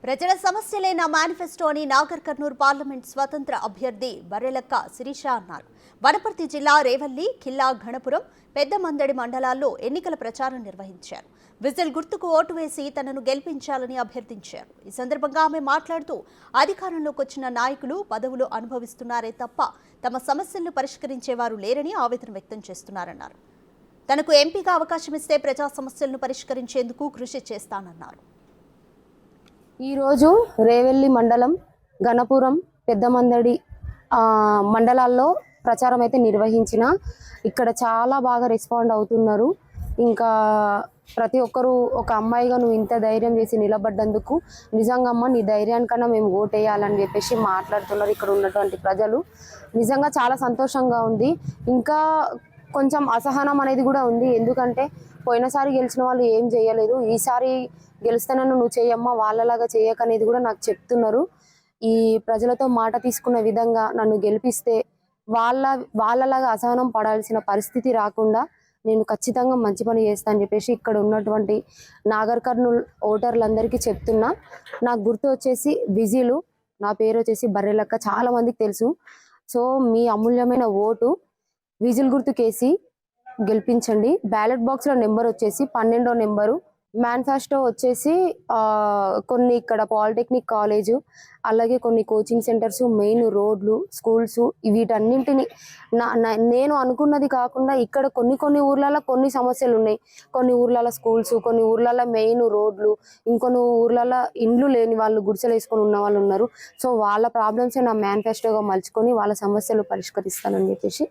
ప్రజల సమస్యలే నా మేనిఫెస్టో అని నాగర్ కర్నూలు పార్లమెంట్ స్వతంత్ర అభ్యర్థి బర్రెలక్క శిరీష అన్నారు. వనపర్తి జిల్లా రేవల్లి, ఖిల్లా, ఘనపురం, పెద్దమందడి మండలాల్లో ఎన్నికల ప్రచారం నిర్వహించారు. విజిల్ గుర్తుకు ఓటు వేసి తనను గెలిపించాలని అభ్యర్థించారు. ఈ సందర్భంగా ఆమె మాట్లాడుతూ అధికారంలోకి వచ్చిన నాయకులు పదవులు అనుభవిస్తున్నారే తప్ప తమ సమస్యలను పరిష్కరించేవారు లేరని ఆవేదన వ్యక్తం చేస్తున్నారన్నారు. తనకు ఎంపీగా అవకాశం ఇస్తే ప్రజా సమస్యలను పరిష్కరించేందుకు కృషి చేస్తానన్నారు. ఈరోజు రేవెల్లి మండలం, ఘనపురం, పెద్దమందడి మండలాల్లో ప్రచారం అయితే నిర్వహించిన. ఇక్కడ చాలా బాగా రెస్పాండ్ అవుతున్నారు. ఇంకా ప్రతి ఒక్కరూ ఒక అమ్మాయిగా నువ్వు ఇంత ధైర్యం చేసి నిలబడ్డందుకు నిజంగా అమ్మ నీ ధైర్యానికన్నా మేము ఓటేయాలని చెప్పేసి మాట్లాడుతున్నారు ఇక్కడ ఉన్నటువంటి ప్రజలు. నిజంగా చాలా సంతోషంగా ఉంది. ఇంకా కొంచెం అసహనం అనేది కూడా ఉంది. ఎందుకంటే పోయినసారి గెలిచిన వాళ్ళు ఏం చేయలేదు, ఈసారి గెలుస్తానని నువ్వు చేయమ్మా వాళ్ళలాగా చేయకనేది కూడా నాకు చెప్తున్నారు. ఈ ప్రజలతో మాట తీసుకున్న విధంగా నన్ను గెలిపిస్తే వాళ్ళలాగా అసహనం పడాల్సిన పరిస్థితి రాకుండా నేను ఖచ్చితంగా మంచి పని చేస్తాను అని చెప్పేసి ఇక్కడ ఉన్నటువంటి నాగర్ కర్నూల్ ఓటర్లందరికీ చెప్తున్నా. నాకు గుర్తు వచ్చేసి విజిలు, నా పేరు వచ్చేసి బర్రెలక్క, చాలా మందికి తెలుసు. సో మీ అమూల్యమైన ఓటు విజిల్ గుర్తుకేసి గెలిపించండి. బ్యాలెట్ బాక్స్లో నెంబర్ వచ్చేసి 12వ నెంబరు. మేనిఫెస్టో వచ్చేసి కొన్ని ఇక్కడ పాలిటెక్నిక్ కాలేజు, అలాగే కొన్ని కోచింగ్ సెంటర్స్, మెయిన్ రోడ్లు, స్కూల్స్, వీటన్నింటిని నేను అనుకున్నది కాకుండా ఇక్కడ కొన్ని ఊర్లలో కొన్ని సమస్యలు ఉన్నాయి. కొన్ని ఊర్లలో స్కూల్స్, కొన్ని ఊర్లలో మెయిన్ రోడ్లు, ఇంకొన్ని ఊర్లలో ఇండ్లు లేని వాళ్ళు, గుడిసెలు వేసుకొని ఉన్న వాళ్ళు ఉన్నారు. సో వాళ్ళ ప్రాబ్లమ్స్ నా మేనిఫెస్టోగా మలుచుకొని వాళ్ళ సమస్యలు పరిష్కరిస్తానని చెప్పేసి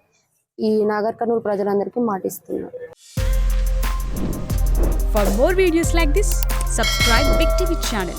ఈ నాగర్ కర్నూలు ప్రజలందరికీ మాటిస్తున్నారు. For more videos like this, subscribe Big TV channel.